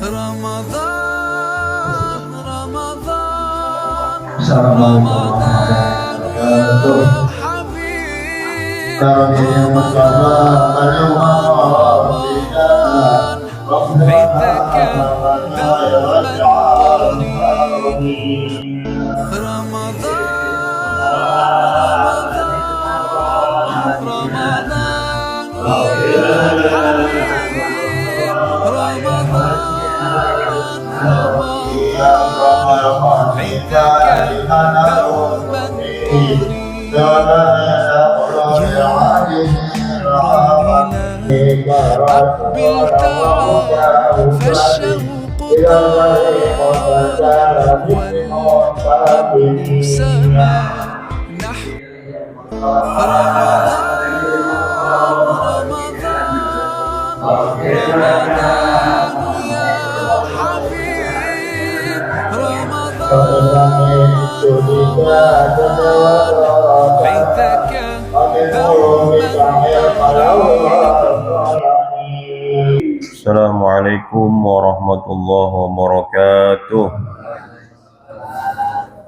رمضان رمضان Assalamualaikum رمضان يا warahmatullahi حبيب wabarakatuh. رمضان رمضان عندك دوما طريق رمضان رمضان رمضان يا حبيب رمضان رمضان عندك دوما طريق يا نور الإله أقبل تعال فالشوق طال والقلب سما نحو رمضان رمضان رمضان يا حبيب رمضان عندك دوما Assalamualaikum warahmatullahi wabarakatuh.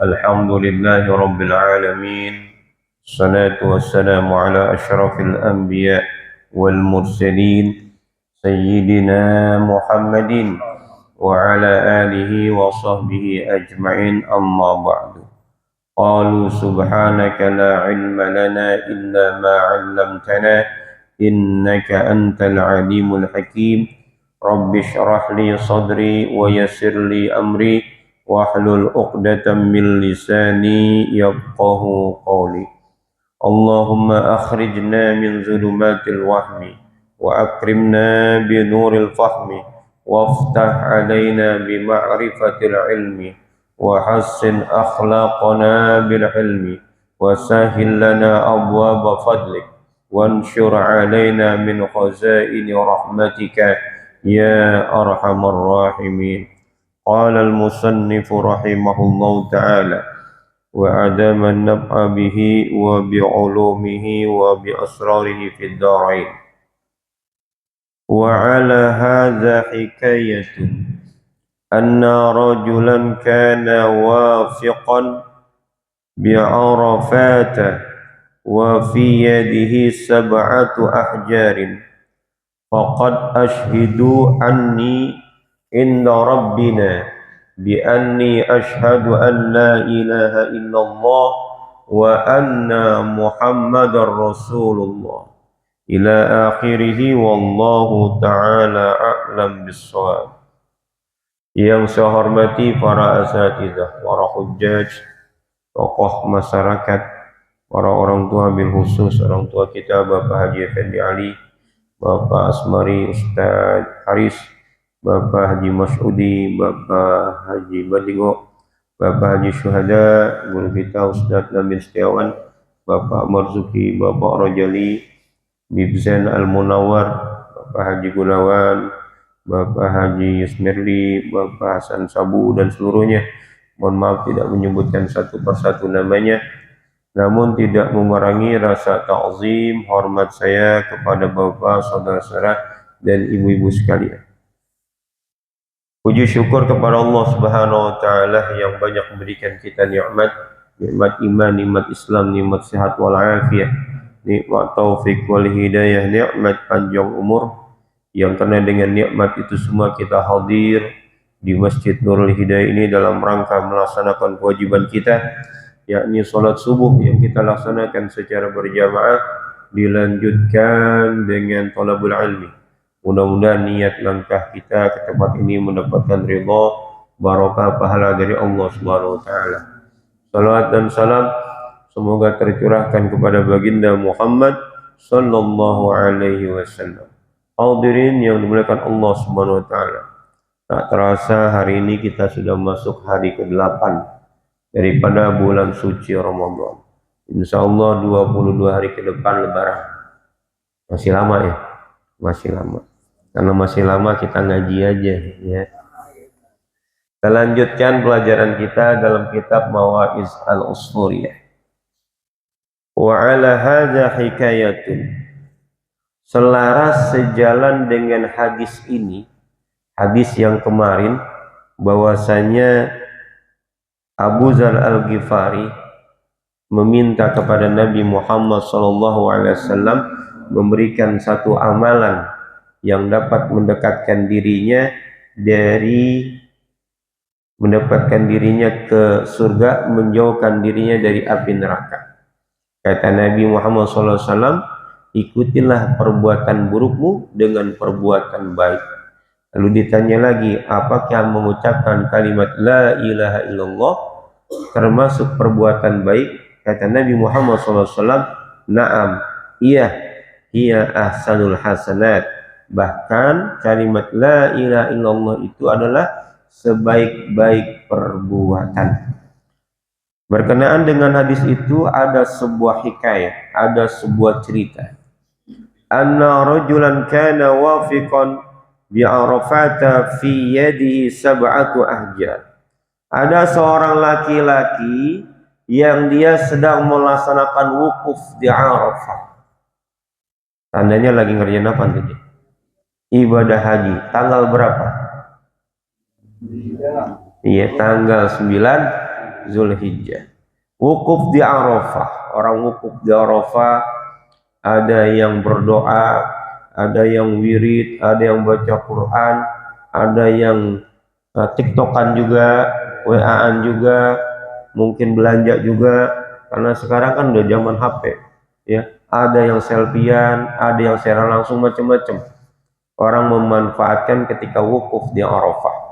Alhamdulillahi rabbil alamin. Assalatu wassalamu ala asyrafil anbiya wal mursalin sayyidina Muhammadin wa ala alihi wa sahbihi ajma'in, amma ba'du. Qalu subhanaka la ilma lana illa ma 'allamtana innaka antal alimul hakim. Rabbi shrah li sadri wa yassir li amri wahlul 'uqdatam min lisani yafqahu qawli. Allahumma akhrijna min zulumatil wahmi wa akrimna bi nuril fahmi waftah alaina bi ma'rifatil ilmi wa hassin akhlaqana bil hilmi wa sahhil lana abwaaba fadlik wanshur alaina min khazaini rahmatika يا أرحم الراحمين. قال المصنف رحمه الله تعالى وأدام النفع به وبعلومه وبأسراره في الدارين. وعلى هذا حكاية أن رجلا كان وافقا بعرفات وفي يده 7 أحجار فقد أشهدوا عني عند ربنا بأني أشهد أن لا إله إلا الله وأن محمد رسول الله إلى آخره والله تعالى أعلم بالصواب. Yang saya hormati para asatidzah, para hujjaj, tokoh masyarakat, para orang tua, bil khusus orang tua kita Bapak Haji Effendi Ali, Bapak Asmari Ustadz Haris, Bapak Haji Mas'udi, Bapak Haji Badingo, Bapak Haji Syuhada, guru kita Ustadz Nabil Setiawan, Bapak Marzuki, Bapak Rojali, Bibzen Al-Munawar, Bapak Haji Gunawan, Bapak Haji Yusmirli, Bapak Hasan Sabu, dan seluruhnya. Mohon maaf tidak menyebutkan satu persatu namanya, namun tidak mengurangi rasa ta'zim hormat saya kepada bapak, saudara-saudara, dan ibu-ibu sekalian. Puji syukur kepada Allah Subhanahu wa taala yang banyak memberikan kita nikmat iman, nikmat Islam, nikmat sehat wal afiat, nikmat taufik wal hidayah, nikmat panjang umur, yang karena dengan nikmat itu semua kita hadir di Masjid Nurul Hidayah ini dalam rangka melaksanakan kewajiban kita, yakni sholat subuh yang kita laksanakan secara berjamaah, dilanjutkan dengan thalabul ilmi. Mudah-mudahan niat langkah kita ke tempat ini mendapatkan ridha, barakah, pahala dari Allah Subhanahu wa taala. Salawat dan salam semoga tercurahkan kepada baginda Muhammad sallallahu alaihi wasallam. Hadirin yang dimuliakan Allah Subhanahu wa taala. Tak terasa hari ini kita sudah masuk hari ke-8 daripada bulan suci Ramadan. Insya Allah 22 hari ke depan Lebaran. Masih lama ya? Masih lama. Karena masih lama kita ngaji aja ya. Kita lanjutkan pelajaran kita dalam kitab Mawa'iz al-Usfuriyah. Wa ala hadza hikayatun. Selaras sejalan dengan hadis ini, hadis yang kemarin bahwasanya Abu Dzar Al-Ghifari meminta kepada Nabi Muhammad SAW memberikan satu amalan yang dapat mendekatkan dirinya ke surga, menjauhkan dirinya dari api neraka. Kata Nabi Muhammad SAW, ikutilah perbuatan burukmu dengan perbuatan baik. Lalu ditanya lagi, apakah mengucapkan kalimat la ilaha illallah termasuk perbuatan baik? Kata Nabi Muhammad SAW, na'am, iya, hiya ahsanul hasanat. Bahkan kalimat la ilaha illallah itu adalah sebaik-baik perbuatan. Berkenaan dengan hadis itu ada sebuah hikayat, ada sebuah cerita. Anna rajulan kana wafiqan bi Arafata fi yadihi sab'atu ahjar. Ada seorang laki-laki yang dia sedang melaksanakan wukuf di Arafah. Tandanya lagi ngerjain apa tadi? Ibadah haji. Tanggal berapa? Iya, tanggal 9 Zulhijjah. Wukuf di Arafah. Orang wukuf di Arafah ada yang berdoa, ada yang wirid, ada yang baca Quran, ada yang tiktokan juga, WA-an juga, mungkin belanja juga, karena sekarang kan udah zaman HP ya. Ada yang selfiean, ada yang secara langsung, macam-macam. Orang memanfaatkan ketika wukuf di Arafah.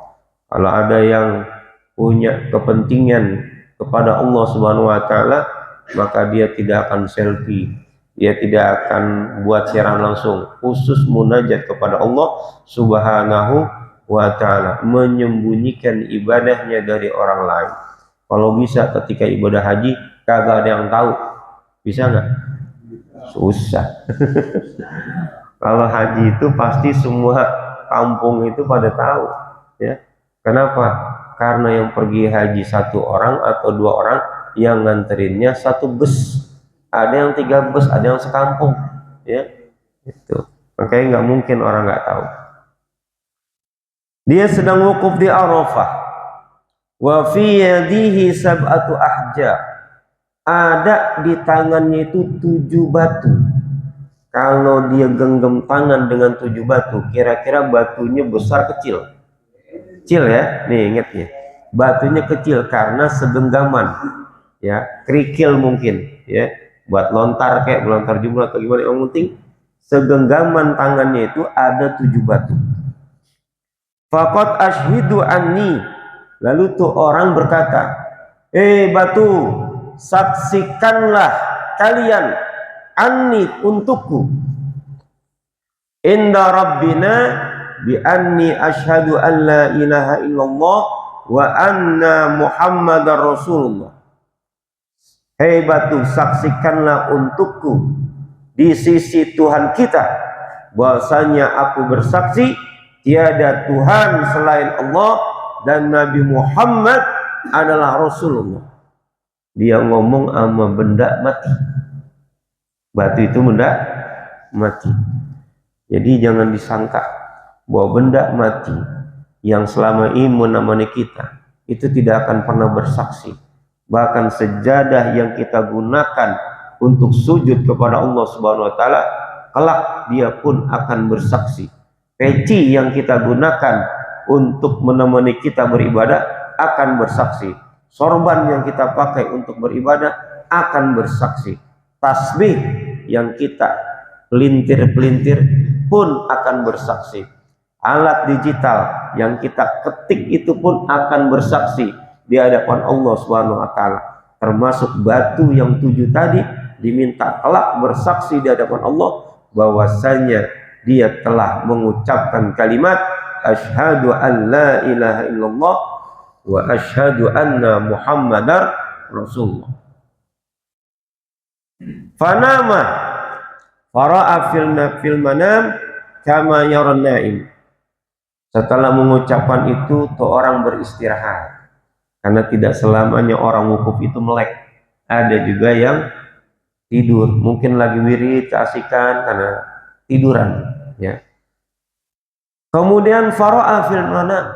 Kalau ada yang punya kepentingan kepada Allah Subhanahu wa taala, maka dia tidak akan selfie, dia tidak akan buat siaran langsung, khusus munajat kepada Allah Subhanahu wa taala, menyembunyikan ibadahnya dari orang lain. Kalau bisa ketika ibadah haji kagak ada yang tahu, bisa nggak? Susah. Kalau haji itu pasti semua kampung itu pada tahu ya. Kenapa? Karena yang pergi haji satu orang atau dua orang, yang nganterinnya satu bus, ada yang 3 bus, ada yang sekampung ya. Itu makanya nggak mungkin orang nggak tahu. Dia sedang wukuf di Arafah, wa fi yadihi sab'atu ahjar. Ada di tangannya itu 7 batu. Kalau dia genggam tangan dengan 7 batu, kira-kira batunya besar kecil? Kecil ya, nih ingat ya, batunya kecil karena segenggaman ya, kerikil mungkin ya, buat lontar kayak melontar jumlah atau gimana, yang penting segenggaman tangannya itu ada 7 batu. Faqad ashhidu anni, lalu tuh orang berkata, batu, saksikanlah kalian anni, untukku, inda rabbina bi anni asyhadu an la ilaha illallah wa anna muhammadar rasulullah. Hei batu, saksikanlah untukku di sisi Tuhan kita bahwasanya aku bersaksi tiada Tuhan selain Allah dan Nabi Muhammad adalah Rasulullah. Dia ngomong sama benda mati. Batu itu benda mati. Jadi jangan disangka bahwa benda mati yang selama ini menemani kita itu tidak akan pernah bersaksi. Bahkan sejadah yang kita gunakan untuk sujud kepada Allah Subhanahu wa taala, kelak dia pun akan bersaksi. Peci yang kita gunakan untuk menemani kita beribadah akan bersaksi. Sorban yang kita pakai untuk beribadah akan bersaksi. Tasbih yang kita pelintir-pelintir pun akan bersaksi. Alat digital yang kita ketik itu pun akan bersaksi di hadapan Allah Subhanahu wa taala. Termasuk batu yang 7 tadi diminta kelak bersaksi di hadapan Allah bahwasanya dia telah mengucapkan kalimat asyhadu an la ilaha illallah wa asyhadu anna muhammadar rasulullah. Fanama fara'a fil manam kama yaran naim. Setelah mengucapkan itu, tuh orang beristirahat. Karena tidak selamanya orang wukuf itu melek. Ada juga yang tidur, mungkin lagi wirid, keasikan karena tiduran ya. Kemudian fara'a fil manam,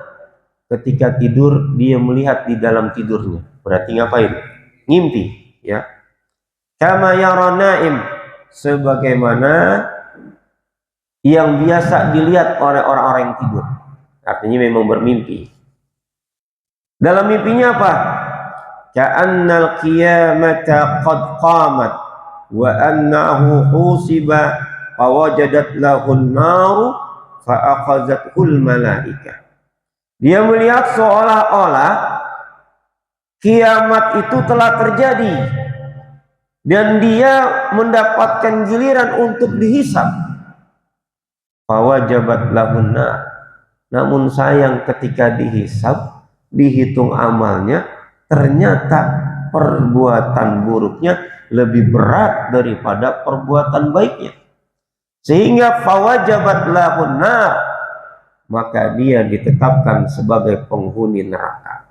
ketika tidur dia melihat di dalam tidurnya. Berarti ngapain? Ngimpi, ya. Kama yara naim, sebagaimana yang biasa dilihat oleh orang-orang yang tidur. Artinya memang bermimpi. Dalam mimpinya apa? Ka'annal qiyamata qad qamat wa annahu husiba fawajadat lahun naru fa'akhazathul malaikah. Dia melihat seolah-olah kiamat itu telah terjadi dan dia mendapatkan giliran untuk dihisab. Fawajabat lahun nar. Namun sayang ketika dihisab, dihitung amalnya, ternyata perbuatan buruknya lebih berat daripada perbuatan baiknya. Sehingga fawajabat lahun nar, maka dia ditetapkan sebagai penghuni neraka.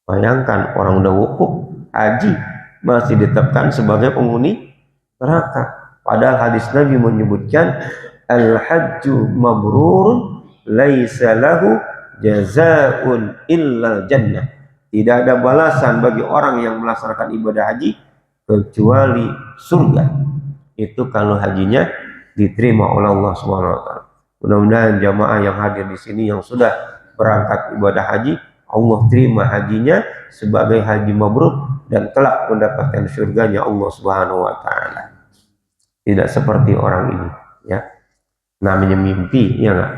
Bayangkan orang udah wukuf haji masih ditetapkan sebagai penghuni neraka. Padahal hadis Nabi menyebutkan al-hajju mabrurun laisa lahu jazaa'un illal jannah. Tidak ada balasan bagi orang yang melaksanakan ibadah haji kecuali surga. Itu kalau hajinya diterima oleh Allah Subhanahu wa taala. Mudah-mudahan jamaah yang hadir di sini yang sudah berangkat ibadah haji, Allah terima hajinya sebagai haji mabrur dan kelak mendapatkan surganya Allah Subhanahu wa taala. Tidak seperti orang ini, ya. Namanya mimpi, ya enggak?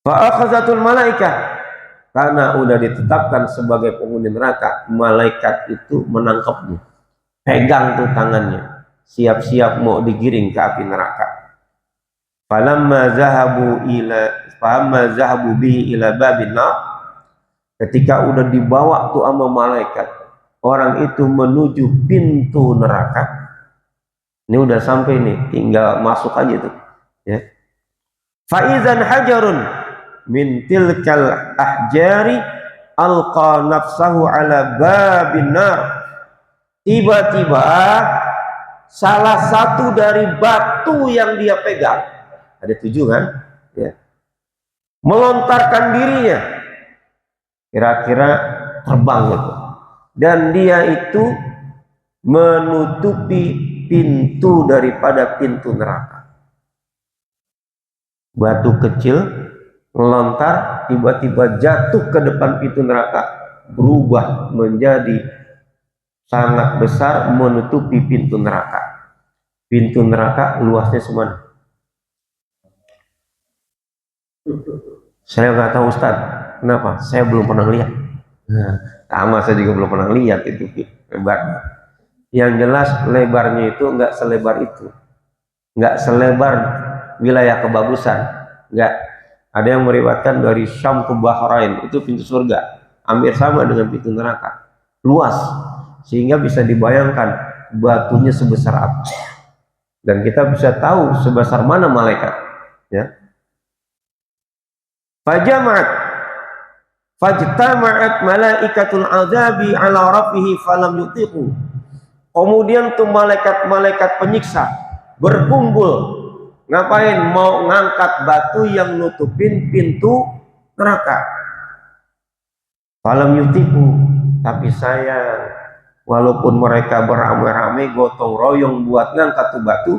Fa akhazatul malaikah, karena udah ditetapkan sebagai penghuni neraka, malaikat itu menangkapnya. Pegang tuh tangannya, siap-siap mau digiring ke api neraka. Falamma zahabu bihi ila babin nar, ketika udah dibawa tuh sama malaikat, orang itu menuju pintu neraka. Ini udah sampai nih, tinggal masuk aja tuh, ya. Faizan hajarun min tilkal ahjari alqa nafsahu ala babin nar. Tiba-tiba salah satu dari batu yang dia pegang, ada 7 kan, ya, melontarkan dirinya, kira-kira terbang gitu, dan dia itu menutupi pintu daripada pintu neraka. Batu kecil melontar, tiba-tiba jatuh ke depan pintu neraka, berubah menjadi sangat besar menutupi pintu neraka. Pintu neraka luasnya semana? Saya nggak tahu Ustaz. Kenapa? Saya belum pernah lihat. Sama saya juga belum pernah lihat itu lebar. Yang jelas lebarnya itu nggak selebar itu, nggak selebar wilayah kebagusan, nggak. Ada yang meriwayatkan dari Syam ke Bahrain, itu pintu surga, hampir sama dengan pintu neraka, luas, sehingga bisa dibayangkan batunya sebesar apa, dan kita bisa tahu sebesar mana malaikat, ya. Fajtama'at malaikatul azabi ala rabbihi falam yutiqu. Kemudian tuh malaikat-malaikat penyiksa berkumpul, ngapain? Mau ngangkat batu yang nutupin pintu neraka. Falam yutiqu, tapi sayang, walaupun mereka beramai-ramai gotong royong buat ngangkat tuh batu,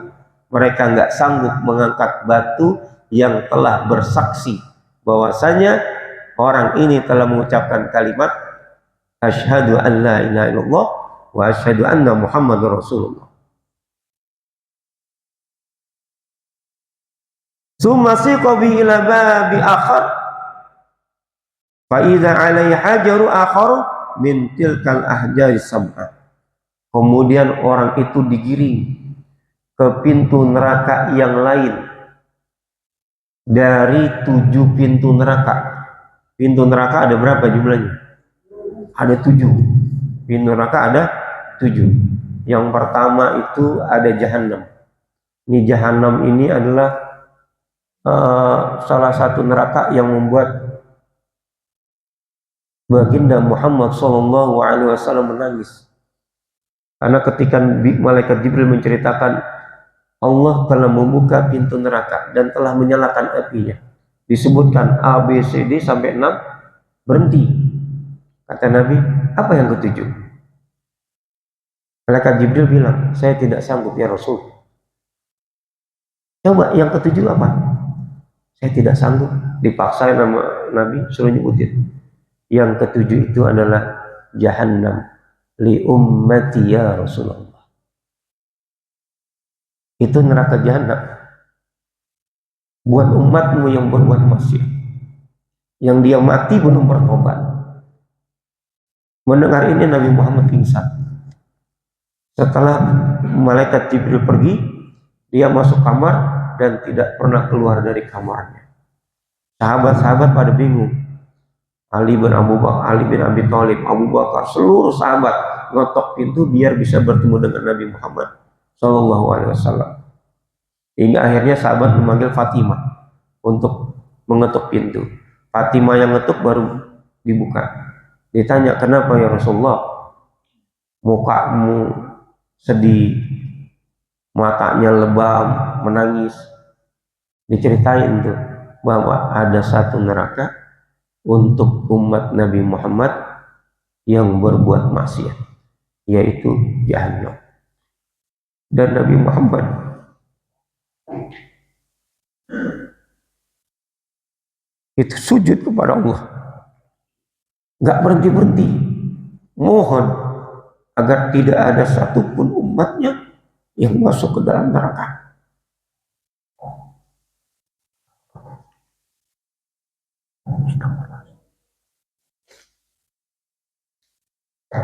mereka nggak sanggup mengangkat batu yang telah bersaksi bahwasanya orang ini telah mengucapkan kalimat asyhadu an la ilaha illallah wa asyhadu anna Muhammadur Rasulullah. Summa siqa bi ila babi akhar fa idza alaihi hajaru akhar min tilkal ahjari sab'ah. Kemudian orang itu digiring ke pintu neraka yang lain dari 7 pintu neraka. Pintu neraka ada berapa jumlahnya? Ada 7. Pintu neraka ada 7. Yang pertama itu ada jahanam. Ini jahanam ini adalah salah satu neraka yang membuat baginda Muhammad SAW menangis. Karena ketika malaikat Jibril menceritakan Allah telah membuka pintu neraka dan telah menyalakan apinya. Disebutkan A, B, C, D sampai 6, berhenti. Kata Nabi, apa yang ketujuh? Malaikat Jibril bilang, saya tidak sanggup ya Rasul. Coba yang ketujuh apa? Saya tidak sanggup. Dipaksa nama Nabi suruh nyebutin. Yang ketujuh itu adalah Jahannam li ummati ya Rasulullah. Itu neraka Jahannam buat umatmu yang berbuat maksiat, yang dia mati belum bertobat. Mendengar ini Nabi Muhammad pingsan. Setelah malaikat Jibril pergi, dia masuk kamar dan tidak pernah keluar dari kamarnya. Sahabat-sahabat pada bingung. Ali bin Abi Thalib, Abu Bakar, seluruh sahabat ngotok pintu biar bisa bertemu dengan Nabi Muhammad Shallallahu Alaihi Wasallam. Hingga akhirnya sahabat memanggil Fatimah untuk mengetuk pintu. Fatimah yang ngetuk baru dibuka. Ditanya, kenapa ya Rasulullah? Mukamu sedih, matanya lebam, menangis. Diceritain tuh bahwa ada satu neraka untuk umat Nabi Muhammad yang berbuat maksiat, yaitu Jahannam. Dan Nabi Muhammad itu sujud kepada Allah, nggak berhenti-berhenti, mohon agar tidak ada satupun umatnya yang masuk ke dalam neraka.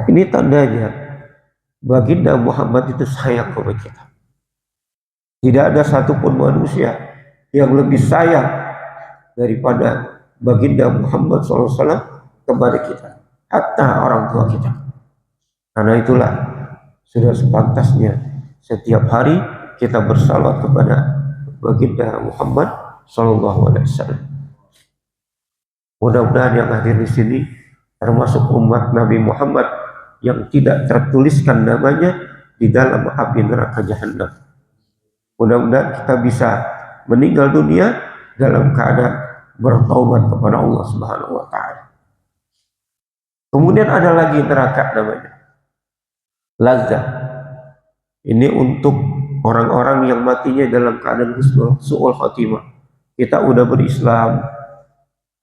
Ini tandanya baginda Muhammad itu sayang kepada kita. Tidak ada satupun manusia yang lebih sayang daripada baginda Muhammad SAW kepada kita, hatta orang tua kita. Karena itulah sudah sepantasnya setiap hari kita bersalawat kepada baginda Muhammad SAW. Mudah-mudahan yang hadir di sini termasuk umat Nabi Muhammad yang tidak tertuliskan namanya di dalam api neraka Jahannam. Mudah-mudahan kita bisa meninggal dunia dalam keadaan bertaubat kepada Allah Subhanahu wa taala. Kemudian ada lagi neraka namanya Lazah. Ini untuk orang-orang yang matinya dalam keadaan su'ul khatimah. Kita udah berislam,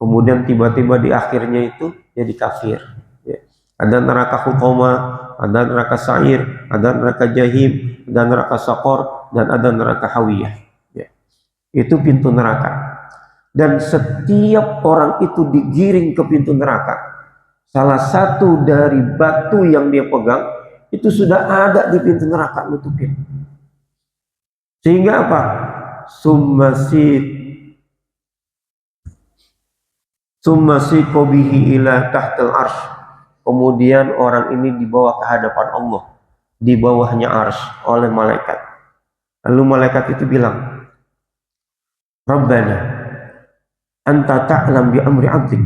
kemudian tiba-tiba di akhirnya itu jadi kafir. Ya. Ada neraka Hutama, ada neraka Sa'ir, ada neraka Jahim, ada neraka Saqar, dan ada neraka Hawiyah. Ya. Itu pintu neraka. Dan setiap orang itu digiring ke pintu neraka. Salah satu dari batu yang dia pegang itu sudah ada di pintu neraka nutupin. Sehingga apa? Summasi kobihi ila tahtal arsh. Kemudian orang ini dibawa ke hadapan Allah, di bawahnya arsh oleh malaikat. Lalu malaikat itu bilang, Rabbana anta ta'lam bi amri abdik.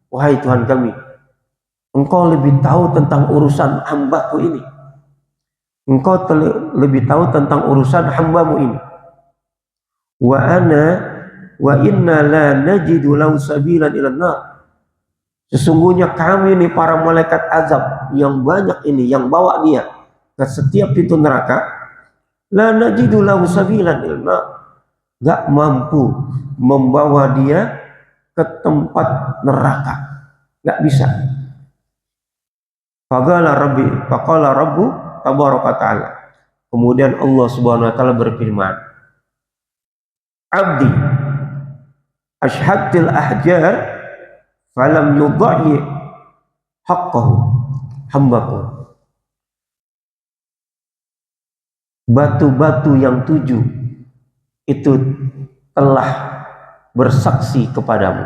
Wahai Tuhan kami, Engkau lebih tahu tentang urusan hambaku ini. Engkau lebih tahu tentang urusan hambamu ini. Wa inna la najidu lahu sabilan ilan nar. Sesungguhnya kami ini para malaikat azab yang banyak ini, yang bawa dia ke setiap pintu neraka, la najidu lahu sabilan ilan nar. Gak mampu membawa dia ke tempat neraka. Gak bisa. Faqala rabbu tabaraka ta'ala. Kemudian Allah Subhanahu wa taala berfirman, Abdi ashhadtil ahjar falam yudhi haqqahu, hambaku. Batu-batu yang 7 itu telah bersaksi kepadamu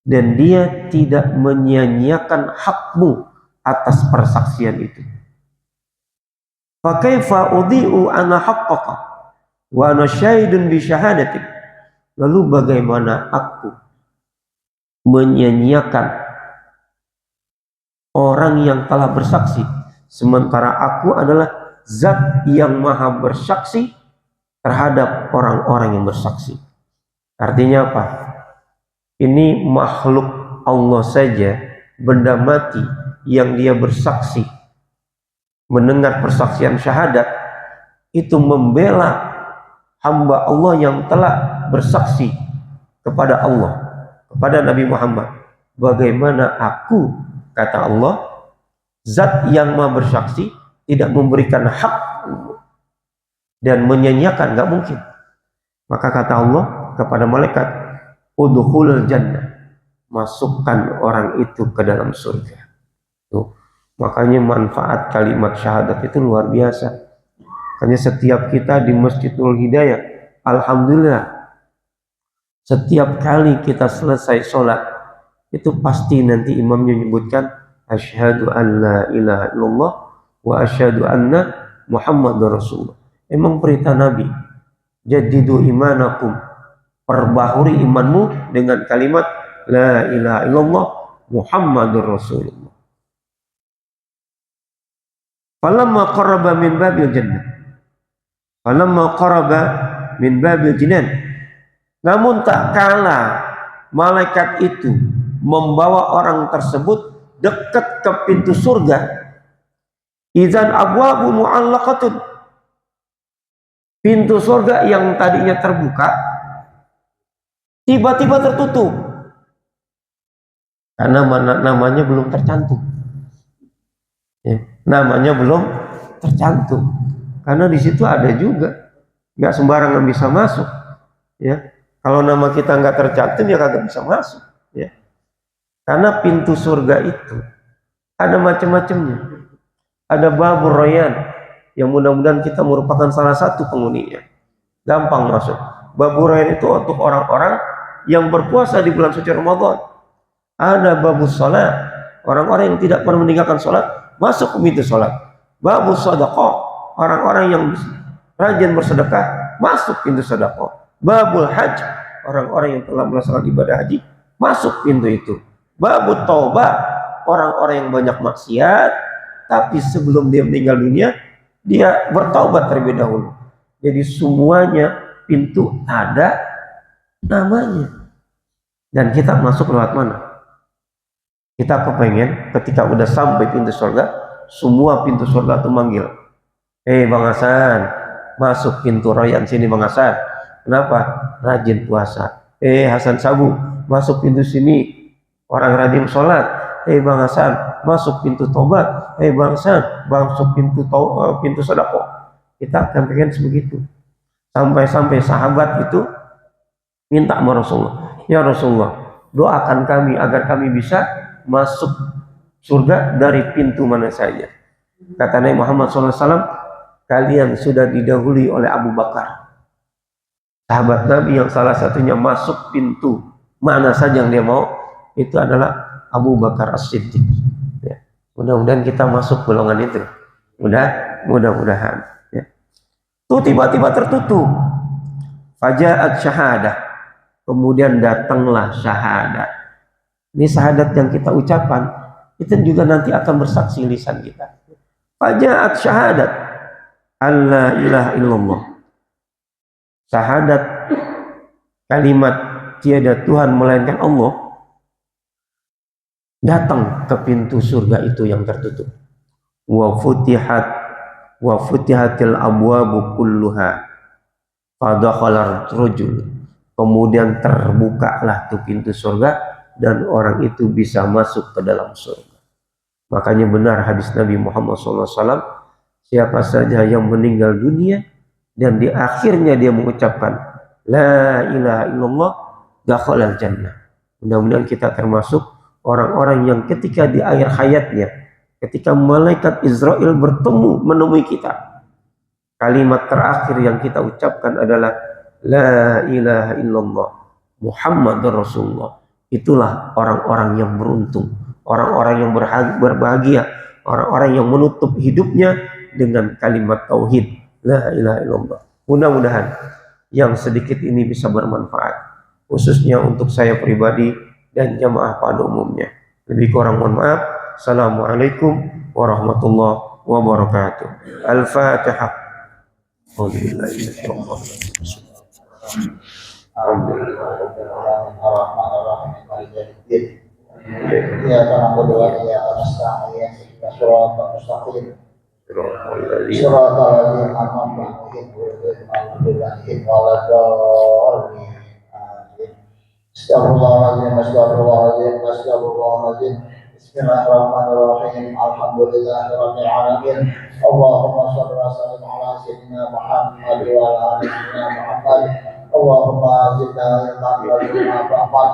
dan dia tidak menyia-nyiakan hakmu atas persaksian itu. Fa kaifa udhi'u ana haqqaka wa ana syahidun bi syahadatik. Lalu bagaimana aku menyia-nyiakan orang yang telah bersaksi sementara aku adalah zat yang maha bersaksi terhadap orang-orang yang bersaksi. Artinya apa? Ini makhluk Allah saja, benda mati yang dia bersaksi, mendengar persaksian syahadat, itu membela hamba Allah yang telah bersaksi kepada Allah, kepada Nabi Muhammad. Bagaimana aku, kata Allah, zat yang maha bersaksi, tidak memberikan hak dan menyanyiakan, nggak mungkin. Maka kata Allah kepada malaikat, udkhulul jannah, masukkan orang itu ke dalam surga. Tuh. Makanya manfaat kalimat syahadat itu luar biasa. Makanya setiap kita di Masjidul Hidayah, alhamdulillah, setiap kali kita selesai sholat, itu pasti nanti imamnya menyebutkan asyhadu an la ilaha illallah wa asyhadu anna Muhammadar Rasulullah. Emang perintah Nabi, jadidu imanakum, perbaharui imanmu dengan kalimat la ilaha illallah Muhammadur Rasulullah. Falamma qaraba min babil jannah, falamma qaraba min babil jinan, namun tak kalah malaikat itu membawa orang tersebut dekat ke pintu surga, idzan abwabu mu'allaqatun, pintu surga yang tadinya terbuka tiba-tiba tertutup karena namanya belum tercantum. Ya, namanya belum tercantum karena di situ ada juga, nggak sembarangan bisa masuk. Ya, kalau nama kita nggak tercantum ya kagak bisa masuk. Ya, karena pintu surga itu ada macam-macamnya. Ada babur rayyan yang mudah-mudahan kita merupakan salah satu penghuninya. Gampang masuk. Babur rayyan itu untuk orang-orang yang berpuasa di bulan suci Ramadan. Ada babus salat, orang-orang yang tidak pernah meninggalkan salat masuk ke pintu salat. Babus sedekah, orang-orang yang rajin bersedekah masuk pintu sedekah. Babul hajj, orang-orang yang telah melaksanakan ibadah haji masuk pintu itu. Babut taubah, orang-orang yang banyak maksiat tapi sebelum dia meninggal dunia dia bertaubat terlebih dahulu. Jadi semuanya pintu ada namanya. Dan kita masuk lewat mana? Kita kepengen ketika udah sampai pintu surga, semua pintu surga itu manggil, Bang Hasan, masuk pintu rayyan sini Bang Hasan. Kenapa? Rajin puasa. Hasan Sabu, masuk pintu sini, orang rajin sholat. Bang Hasan, masuk pintu tobat. Bang Hasan, masuk pintu sedekah. Kita akan pengen sebegitu. Sampai-sampai sahabat itu minta sama Rasulullah, ya Rasulullah, doakan kami agar kami bisa masuk surga dari pintu mana saja. Kata Nabi Muhammad SAW, kalian sudah didahului oleh Abu Bakar, sahabat Nabi yang salah satunya masuk pintu mana saja yang dia mau, itu adalah Abu Bakar As-Siddiq. Ya. Mudah-mudahan kita masuk golongan itu. Mudah-mudahan. Ya. Tuh tiba-tiba tertutup. Fajaat syahadah. Kemudian datanglah syahadat. Ini syahadat yang kita ucapkan, itu juga nanti akan bersaksi lisan kita. Fajaat syahadat, alla ilaha illallah. Syahadat kalimat tiada Tuhan melainkan Allah datang ke pintu surga itu yang tertutup. Wa futihatil abwabu kulluha fadakhala rajul. Kemudian terbukalah tuh pintu surga dan orang itu bisa masuk ke dalam surga. Makanya benar hadis Nabi Muhammad SAW, siapa saja yang meninggal dunia dan di akhirnya dia mengucapkan la ilaha illallah dakhalal jannah. Mudah-mudahan kita termasuk orang-orang yang ketika di akhir hayatnya, ketika malaikat Israel bertemu menemui kita, kalimat terakhir yang kita ucapkan adalah la ilaha illallah Muhammadur Rasulullah. Itulah orang-orang yang beruntung, orang-orang yang berbahagia, orang-orang yang menutup hidupnya dengan kalimat tauhid la ilaha illallah. Mudah-mudahan yang sedikit ini bisa bermanfaat, khususnya untuk saya pribadi dan jamaah pada umumnya. Lebih kurang mohon maaf. Assalamualaikum warahmatullahi wabarakatuh. Al-Fatihah. Alhamdulillah, insyaallah. إياك نعبد وإياك نستعين اهدنا الصراط المستقيم صراط الذين أنعمت عليهم غير المغضوب عليهم ولا الضالين آمين Astagfirullahaladzim, astagfirullahaladzim, astagfirullahaladzim. Bismillahirrahmanirrahim. Alhamdulillahirabbil alamin. Allahumma shalli wa sallim ala sayyidina Muhammad wa ala ali sayyidina Muhammad. Allahumma zidna ilman wa zidna fahman.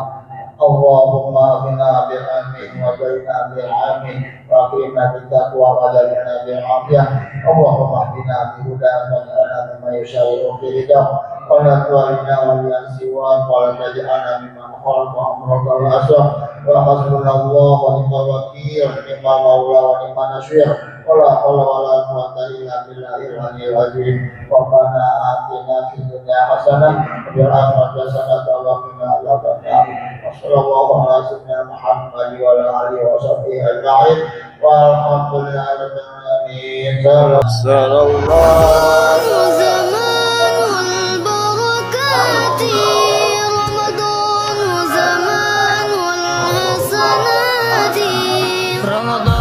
Allahumma qina bil amin wa qina bil amin wa qina bil taqwa wa qina bil afiyah. Allahumma qina bi hudan wa qina bima yushawiru fi ridha. Qala tu'alina wa liyansiwa qala taj'alna mimman khalaqa amraka wa asah wa hasbunallahu wa ni'mal wakil ni'mal maula wa ni'man nasir wala hawla wala quwwata illa billahil aliyyil azim Rabbana atina fid dunya hasanah wa fil akhirati hasanah wa qina adzabannar wa sallallahu ala sayyidina Muhammad wa ala alihi wa sahbihi ajma'in walhamdulillahi rabbil alamin sallallahu رمضان